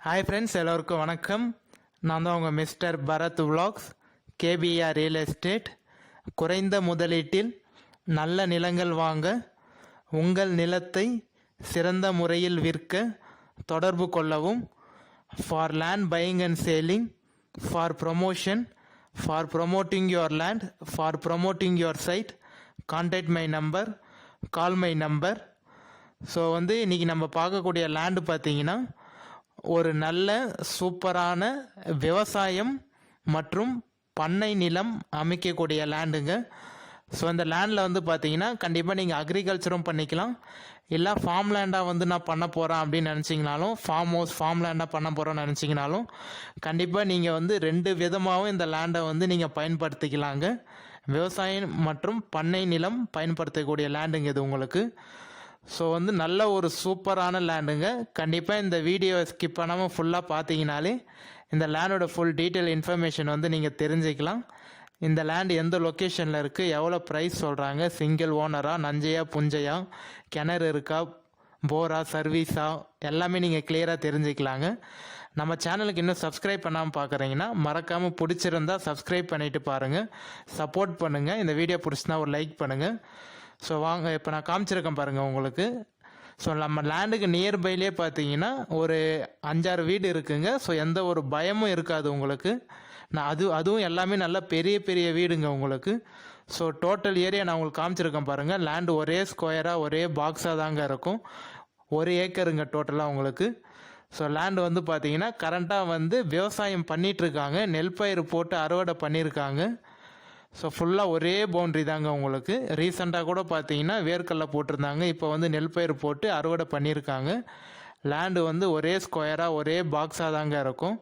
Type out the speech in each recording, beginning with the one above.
Hi friends, எல்லோருக்கும் வணக்கம். நான் தான் உங்கள் மிஸ்டர் பரத் விலாக்ஸ். KPR real estate. குறைந்த முதலீட்டில் நல்ல நிலங்கள் வாங்க, உங்கள் நிலத்தை சிறந்த முறையில் விற்க தொடர்பு கொள்ளவும். For land buying and selling, for promotion, for promoting your land, for promoting your site, contact my number, call my number. So இன்றைக்கி நம்ம பார்க்கக்கூடிய லேண்டு பார்த்தீங்கன்னா ஒரு நல்ல சூப்பரான விவசாயம் மற்றும் பண்ணை நிலம் அமைக்கக்கூடிய லேண்டுங்க. ஸோ இந்த லேண்டில் பார்த்தீங்கன்னா கண்டிப்பாக நீங்கள் அக்ரிகல்ச்சரும் பண்ணிக்கலாம், இல்லை ஃபார்ம் லேண்டாக நான் பண்ண போகிறேன் அப்படின்னு நினச்சிங்கனாலும், ஃபார்ம் ஹவுஸ் ஃபார்ம் லேண்டாக பண்ண போகிறோன்னு நினச்சிங்கனாலும் கண்டிப்பாக நீங்கள் ரெண்டு விதமாகவும் இந்த லேண்டை நீங்கள் பயன்படுத்திக்கலாங்க. விவசாயம் மற்றும் பண்ணை நிலம் பயன்படுத்தக்கூடிய லேண்டுங்க இது உங்களுக்கு. ஸோ நல்ல ஒரு சூப்பரான லேண்டுங்க. கண்டிப்பாக இந்த வீடியோவை ஸ்கிப் பண்ணாமல் ஃபுல்லாக பார்த்தீங்கனாலே இந்த லேண்டோட ஃபுல் டீட்டெயில் இன்ஃபர்மேஷன் நீங்கள் தெரிஞ்சுக்கலாம். இந்த லேண்ட் எந்த லொக்கேஷனில் இருக்குது, எவ்வளோ ப்ரைஸ் சொல்கிறாங்க, சிங்கிள் ஓனரா, நஞ்சையா புஞ்சையா, கிணறு இருக்கா, போரா, சர்வீஸா, எல்லாமே நீங்கள் கிளியராக தெரிஞ்சுக்கலாங்க. நம்ம சேனலுக்கு இன்னும் சப்ஸ்கிரைப் பண்ணாமல் பார்க்குறீங்கன்னா மறக்காமல் பிடிச்சிருந்தா சப்ஸ்கிரைப் பண்ணிவிட்டு பாருங்கள், சப்போர்ட் பண்ணுங்கள். இந்த வீடியோ பிடிச்சினா ஒரு லைக் பண்ணுங்கள். ஸோ வாங்க, இப்போ நான் காமிச்சிருக்கேன் பாருங்கள் உங்களுக்கு. ஸோ நம்ம லேண்டுக்கு நியர்பைலேயே பார்த்தீங்கன்னா ஒரு 5-6 வீடு இருக்குங்க. ஸோ எந்த ஒரு பயமும் இருக்காது உங்களுக்கு. அதுவும் எல்லாமே நல்ல பெரிய பெரிய வீடுங்க உங்களுக்கு. ஸோ டோட்டல் ஏரியா நான் உங்களுக்கு காமிச்சிருக்கேன் பாருங்கள். லேண்டு ஒரே ஸ்கொயராக ஒரே பாக்ஸாக தாங்க இருக்கும். 1 ஏக்கருங்க டோட்டலாக உங்களுக்கு. ஸோ லேண்டு பார்த்தீங்கன்னா கரண்ட்டாக விவசாயம் பண்ணிகிட்ருக்காங்க, நெல் பயிர் போட்டு அறுவடை பண்ணியிருக்காங்க. ஸோ ஃபுல்லாக ஒரே பவுண்ட்ரி தாங்க உங்களுக்கு. ரீசெண்டாக கூட பார்த்தீங்கன்னா வேர்க்கடலை போட்டிருந்தாங்க, இப்போ நெல் பயிர் போட்டு அறுவடை பண்ணியிருக்காங்க. லேண்டு ஒரே ஸ்கொயராக ஒரே பாக்ஸாக தாங்க இருக்கும்.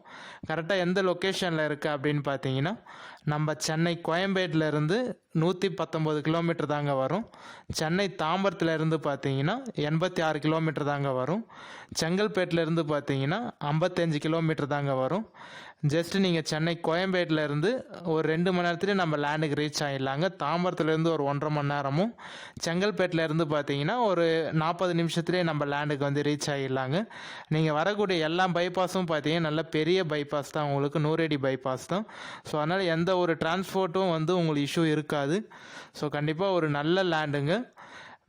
கரெக்டாக எந்த லொக்கேஷனில் இருக்குது அப்படின்னு பார்த்தீங்கன்னா நம்ம சென்னை கோயம்பேட்டிலேருந்து 119 கிலோமீட்டர் தாங்க வரும். சென்னை தாம்பரத்துலேருந்து பார்த்தீங்கன்னா 86 கிலோமீட்டர் தாங்க வரும். செங்கல்பேட்டிலேருந்து பார்த்தீங்கன்னா 55 கிலோமீட்டர் தாங்க வரும். ஜஸ்ட்டு நீங்கள் சென்னை கோயம்பேட்டிலேருந்து ஒரு 2 மணி நேரத்துலேயே நம்ம லேண்டுக்கு ரீச் ஆகிடலாங்க. தாம்பரத்துலேருந்து ஒரு 1.5 மணி நேரமும், செங்கல்பேட்டிலேருந்து பார்த்தீங்கன்னா ஒரு 40 நிமிஷத்துலேயே நம்ம லேண்டுக்கு ரீச் ஆகிடலாங்க. நீங்கள் வரக்கூடிய எல்லா பைபாஸும் பார்த்தீங்கன்னா நல்ல பெரிய பைபாஸ் தான் உங்களுக்கு, 100 அடி பைபாஸ் தான். ஸோ அதனால் எந்த ஒரு டிரான்ஸ்போர்ட்டும் உங்களுக்கு இஷ்யூ இருக்காது. ஸோ கண்டிப்பாக ஒரு நல்ல லேண்டுங்க.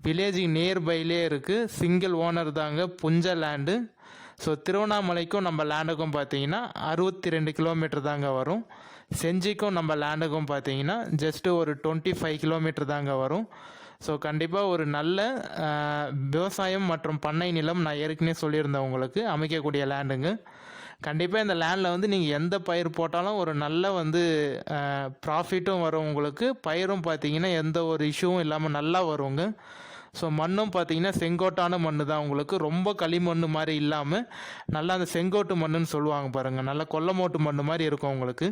வில்லேஜுக்கு நியர்பைலே இருக்குது, சிங்கிள் ஓனர் தாங்க, புஞ்ச லேண்டு. ஸோ திருவண்ணாமலைக்கும் நம்ம லேண்டுக்கும் பார்த்தீங்கன்னா 62 கிலோமீட்டர் தாங்க வரும். செஞ்சிக்கும் நம்ம லேண்டுக்கும் பார்த்தீங்கன்னா ஜஸ்ட்டு ஒரு 25 கிலோமீட்டர் தாங்க வரும். ஸோ கண்டிப்பாக ஒரு நல்ல விவசாயம் மற்றும் பண்ணை நிலம் நான் ஏற்கனவே சொல்லியிருந்தேன் உங்களுக்கு, அமைக்கக்கூடிய லேண்டுங்க. கண்டிப்பாக இந்த லேண்டில் நீங்கள் எந்த பயிர் போட்டாலும் ஒரு நல்ல ப்ராஃபிட்டும் வரும் உங்களுக்கு. பயிரும் பார்த்தீங்கன்னா எந்த ஒரு இஷ்யூவும் இல்லாமல் நல்லா வருங்க. ஸோ மண்ணும் பார்த்தீங்கன்னா செங்கோட்டான மண் தான் உங்களுக்கு, ரொம்ப களிமண் மாதிரி இல்லாமல் நல்லா அந்த செங்கோட்டு மண்ணுன்னு சொல்லுவாங்க பாருங்கள், நல்லா கொல்லமோட்டு மண் மாதிரி இருக்கும் உங்களுக்கு.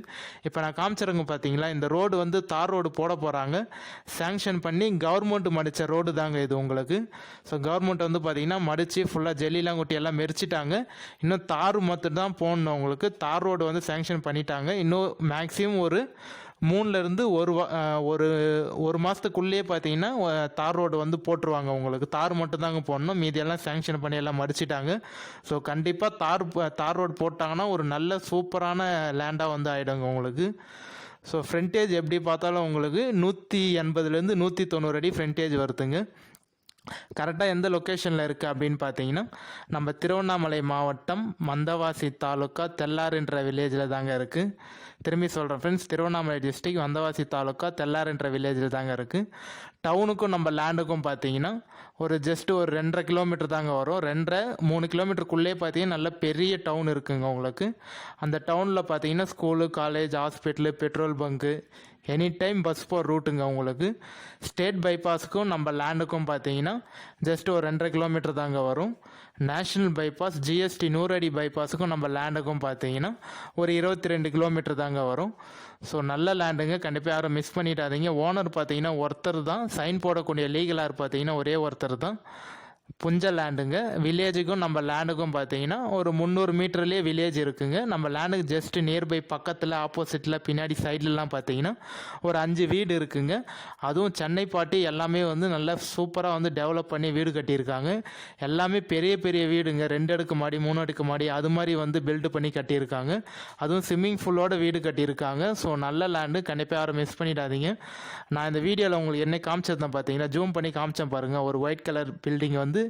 இப்போ நான் காமிச்சிருங்க பார்த்தீங்களா, இந்த ரோடு தார் ரோடு போட போகிறாங்க. சேங்ஷன் பண்ணி கவர்மெண்ட் மடித்த ரோடு தாங்க இது உங்களுக்கு. ஸோ கவர்மெண்ட் பார்த்தீங்கன்னா மடித்து ஃபுல்லாக ஜெல்லிலாம் கொட்டி எல்லாம் மெரிச்சிட்டாங்க. இன்னும் தார் மட்டும் தான் போடணும் உங்களுக்கு. தார் ரோடு சேங்ஷன் பண்ணிட்டாங்க. இன்னும் மேக்ஸிமம் ஒரு 3லேருந்து ஒரு மாதத்துக்குள்ளேயே பார்த்தீங்கன்னா தார் ரோடு போட்டுருவாங்க உங்களுக்கு. தார் மட்டும் தாங்க போடணும், மீதியெல்லாம் சேங்ஷன் பண்ணி எல்லாம் மடிச்சிட்டாங்க. ஸோ கண்டிப்பாக தார் ரோடு போட்டாங்கன்னா ஒரு நல்ல சூப்பரான லேண்டாக ஆகிடுங்க உங்களுக்கு. ஸோ ஃப்ரண்டேஜ் எப்படி பார்த்தாலும் உங்களுக்கு 180லேருந்து 190 அடி ஃப்ரண்டேஜ் வருதுங்க. கரெக்டாக எந்த லொக்கேஷனில் இருக்குது அப்படின்னு பார்த்தீங்கன்னா நம்ம திருவண்ணாமலை மாவட்டம் மந்தவாசி தாலுக்கா தெல்லாறுன்ற வில்லேஜில் தாங்க இருக்குது. திரும்பி சொல்கிறேன் ஃப்ரெண்ட்ஸ், திருவண்ணாமலை டிஸ்ட்ரிக்ட் மந்தவாசி தாலுக்கா தெல்லாறுன்ற வில்லேஜில் தாங்க இருக்குது. டவுனுக்கும் நம்ம லேண்டுக்கும் பார்த்தீங்கன்னா ஒரு ஜஸ்ட்டு ஒரு 2.5 கிலோமீட்டர் தாங்க வரும். 2.5-3 கிலோமீட்டருக்குள்ளே பார்த்தீங்கன்னா நல்ல பெரிய டவுன் இருக்குங்க உங்களுக்கு. அந்த டவுனில் பார்த்தீங்கன்னா school, college, hospital, petrol bunk, any time bus போகிற ரூட்டுங்க உங்களுக்கு. ஸ்டேட் பைபாஸுக்கும் நம்ம லேண்டுக்கும் பார்த்தீங்கன்னா ஜஸ்ட் ஒரு 2.5 கிலோமீட்டர் தாங்க வரும். நேஷ்னல் பைபாஸ் ஜிஎஸ்டி 100 அடி பைபாஸுக்கும் நம்ம லேண்டுக்கும் பார்த்தீங்கன்னா ஒரு 22 கிலோமீட்டர் தாங்க வரும். ஸோ நல்ல லேண்டுங்க, கண்டிப்பாக யாரும் மிஸ் பண்ணிடாதீங்க. ஓனர் பார்த்தீங்கன்னா ஒருத்தர் தான், சைன் போடக்கூடிய லீகலார் பார்த்தீங்கன்னா ஒரே ஒருத்தர் தான். புஞ்ச லேண்டுங்க. வில்லேஜுக்கும் நம்ம லேண்டுக்கும் பார்த்தீங்கன்னா ஒரு 300 மீட்டர்லேயே வில்லேஜ் இருக்குங்க. நம்ம லேண்டுக்கு ஜஸ்ட் நியர்பை பக்கத்தில் ஆப்போசிட்டில் பின்னாடி சைட்லலாம் பார்த்தீங்கன்னா ஒரு 5 வீடு இருக்குங்க. அதுவும் சென்னை பாட்டி எல்லாமே வந்து நல்லா சூப்பராக வந்து டெவலப் பண்ணி வீடு கட்டியிருக்காங்க. எல்லாமே பெரிய பெரிய வீடுங்க. 2 அடுக்கு மாடி 3 அடுக்கு மாடி அது மாதிரி வந்து பில்டு பண்ணி கட்டியிருக்காங்க. அதுவும் ஸ்விம்மிங் ஃபூலோட வீடு கட்டியிருக்காங்க. ஸோ நல்ல லேண்டு, கண்டிப்பாக யாரும் மிஸ் பண்ணிடாதீங்க. நான் இந்த வீடியோவில் உங்களுக்கு என்ன காமிச்சிருந்தேன் பார்த்தீங்கன்னா, ஜூம் பண்ணி காமிச்சேன் பாருங்கள். ஒரு ஒயிட் கலர் பில்டிங் வந்து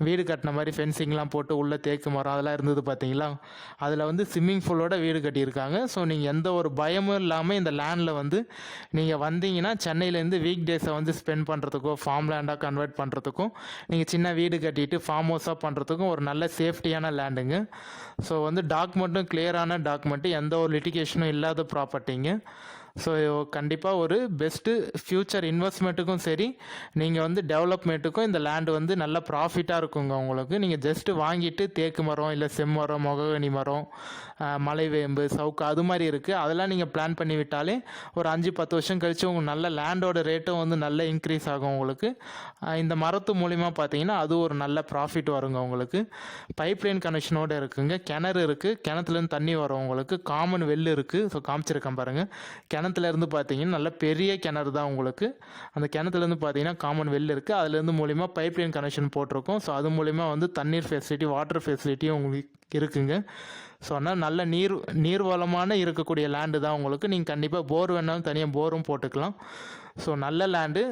வீடு கட்டின மாதிரி ஃபென்சிங்லாம் போட்டு உள்ளே தேக்கு மரம் அதெல்லாம் இருந்தது பார்த்தீங்களா. அதில் வந்து ஸ்விம்மிங் பூலோட வீடு கட்டியிருக்காங்க. ஸோ நீங்கள் எந்த ஒரு பயமும் இல்லாமல் இந்த லேண்டில் வந்து நீங்கள் வந்தீங்கன்னா சென்னையிலேருந்து வீக் டேஸை வந்து ஸ்பெண்ட் பண்ணுறதுக்கோ ஃபார்ம் லேண்டாக கன்வெர்ட் பண்ணுறதுக்கும் நீங்கள் சின்ன வீடு கட்டிட்டு ஃபார்ம் ஹவுஸாக பண்ணுறதுக்கும் ஒரு நல்ல சேஃப்டியான லேண்டுங்க. ஸோ வந்து டாக்குமெண்ட்டும் கிளியரான டாக்குமெண்ட்டு, எந்த ஒரு லிட்டிகேஷனும் இல்லாத ப்ராப்பர்ட்டிங்க. ஸோ கண்டிப்பாக ஒரு பெஸ்ட்டு ஃப்யூச்சர் இன்வெஸ்ட்மெண்ட்டுக்கும் சரி, நீங்கள் வந்து டெவலப்மெண்ட்டுக்கும் இந்த லேண்டு வந்து நல்ல ப்ராஃபிட்டாக இருக்குங்க உங்களுக்கு. நீங்கள் ஜஸ்ட்டு வாங்கிட்டு தேக்கு மரம் இல்லை செம்மரம் மொககனி மரம் மலைவேம்பு சவுக்கு அது மாதிரி இருக்குது, அதெல்லாம் நீங்கள் பிளான் பண்ணி விட்டாலே ஒரு 5-10 வருஷம் கழித்து உங்களுக்கு நல்ல லேண்டோட ரேட்டும் வந்து நல்ல இன்க்ரீஸ் ஆகும் உங்களுக்கு. இந்த மரத்து மூலிமா பார்த்தீங்கன்னா அது ஒரு நல்ல ப்ராஃபிட் வருங்க உங்களுக்கு. பைப் லைன் கனெக்ஷனோடு இருக்குங்க. கிணறு இருக்குது, கிணத்துலேருந்து தண்ணி வரும் உங்களுக்கு. காமன் வெல் இருக்குது. ஸோ காமிச்சிருக்கேன் பாருங்கள். கிணத்துலேருந்து பார்த்தீங்கன்னா நல்ல பெரிய கிணறு தான் உங்களுக்கு. அந்த கிணத்துலேருந்து பார்த்தீங்கன்னா காமன் வெல் இருக்குது. அதுலேருந்து மூலிமா பைப் லைன் கனெக்ஷன் போட்டிருக்கோம். ஸோ அது மூலிமா வந்து தண்ணீர் ஃபெசிலிட்டி வாட்டர் ஃபெசிலிட்டியும் உங்களுக்கு இருக்குங்க. ஸோ அதனால் நல்ல நீர்வளமான இருக்கக்கூடிய லேண்டு தான் உங்களுக்கு. நீங்கள் கண்டிப்பாக போர் வேணாலும் தனியாக போரும் போட்டுக்கலாம். ஸோ நல்ல லேண்டு.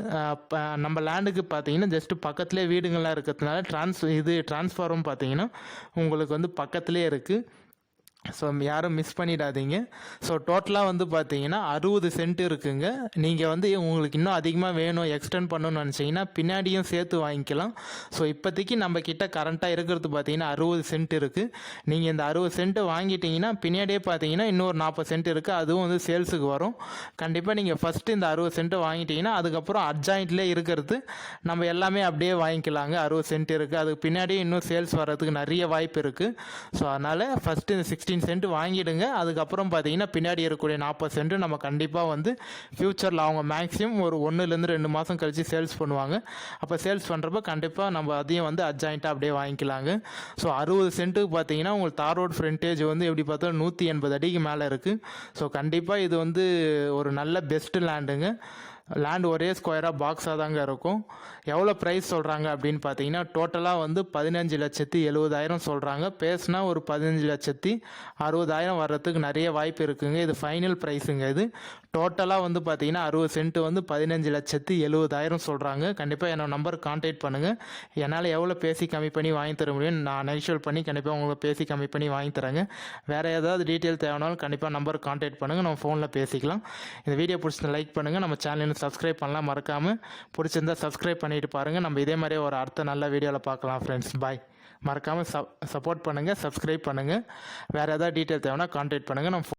நம்ம லேண்டுக்கு பார்த்தீங்கன்னா ஜஸ்ட்டு பக்கத்துலேயே வீடுங்கள்லாம் இருக்கிறதுனால டிரான்ஸ்ஃபார்மம் பார்த்தீங்கன்னா உங்களுக்கு வந்து பக்கத்துலேயே இருக்குது. ஸோ யாரும் மிஸ் பண்ணிடாதீங்க. ஸோ டோட்டலாக வந்து பார்த்தீங்கன்னா 60 சென்ட் இருக்குங்க. நீங்கள் வந்து உங்களுக்கு இன்னும் அதிகமாக வேணும், எக்ஸ்டெண்ட் பண்ணணும்னு நினச்சிங்கன்னா பின்னாடியும் சேர்த்து வாங்கிக்கலாம். ஸோ இப்போதைக்கு நம்ம கிட்ட கரண்ட்டாக இருக்கிறது பார்த்தீங்கன்னா 60 சென்ட் இருக்குது. நீங்கள் இந்த 60 சென்ட்டு வாங்கிட்டீங்கன்னா பின்னாடியே பார்த்தீங்கன்னா இன்னொரு 40 சென்ட் இருக்குது. அதுவும் வந்து சேல்ஸுக்கு வரும். கண்டிப்பாக நீங்கள் ஃபஸ்ட்டு இந்த 60 சென்ட்டு வாங்கிட்டீங்கன்னா அதுக்கப்புறம் அட்ஜாயிண்ட்லேயே இருக்கிறது நம்ம எல்லாமே அப்படியே வாங்கிக்கலாங்க. 60 சென்ட் இருக்குது. அதுக்கு பின்னாடியே இன்னும் சேல்ஸ் வர்றதுக்கு நிறைய வாய்ப்பு இருக்குது. ஸோ அதனால் ஃபஸ்ட்டு இந்த 16 சென்ட் வாங்கிடுங்க. அதுக்கப்புறம் பார்த்தீங்கன்னா பின்னாடி இருக்கக்கூடிய 40 சென்ட் நம்ம கண்டிப்பாக வந்து ஃப்யூச்சரில் அவங்க மேக்ஸிமம் ஒரு 1-2 மாதம் கழித்து சேல்ஸ் பண்ணுவாங்க. அப்போ சேல்ஸ் பண்ணுறப்ப கண்டிப்பாக நம்ம அதையும் வந்து அட்ஜாயிண்ட்டாக அப்படியே வாங்கிக்கலாங்க. ஸோ 60 சென்ட்டுக்கு பார்த்தீங்கன்னா உங்களுக்கு தார் ரோட் ஃப்ரண்டேஜ் வந்து எப்படி பார்த்தாலும் 180 அடிக்கு மேலே இருக்குது. ஸோ கண்டிப்பாக இது வந்து ஒரு நல்ல பெஸ்ட்டு லேண்டுங்க. லேண்ட் ஒரே ஸ்கொயராக பாக்ஸாக தாங்க இருக்கும். எவ்வளோ ப்ரைஸ் சொல்கிறாங்க அப்படின்னு பார்த்தீங்கன்னா டோட்டலாக வந்து 15,70,000 சொல்கிறாங்க. பேசுனா ஒரு 15,60,000 வர்றதுக்கு நிறைய வாய்ப்பு இருக்குங்க. இது ஃபைனல் ப்ரைஸுங்க. இது டோட்டலாக வந்து பார்த்தீங்கன்னா 60 சென்ட் வந்து 15,70,000 சொல்கிறாங்க. கண்டிப்பாக என்னோட நம்பர் கான்டாக்ட் பண்ணுங்கள். என்னால் எவ்வளோ பேசி கம்மி பண்ணி வாங்கி தர முடியும் நான் நெகோஷியேட் பண்ணி கண்டிப்பாக உங்களுக்கு பேசி கம்மி பண்ணி வாங்கி தரேங்க. வேறு ஏதாவது டீட்டெயில் தேவைனாலும் கண்டிப்பாக நம்பர் கான்டாக்ட் பண்ணுங்கள், நம்ம ஃபோனில் பேசிக்கலாம். இந்த வீடியோ பிடிச்சி லைக் பண்ணுங்கள். நம்ம சேனல் சப்ஸ்கிரைப் பண்ணலாம் மறக்காமல். பிடிச்சிருந்தால் சப்ஸ்கிரைப் பண்ணிட்டு பாருங்கள். நம்ம இதே மாதிரியே ஒரு அடுத்த நல்ல வீடியோவில் பார்க்கலாம் ஃப்ரெண்ட்ஸ். பாய். மறக்காமல் சப்போர்ட் பண்ணுங்கள், சப்ஸ்கிரைப் பண்ணுங்கள். வேறு ஏதாவது டீட்டெயில் தேவைன்னா கான்டாக்ட் பண்ணுங்கள். நம்ம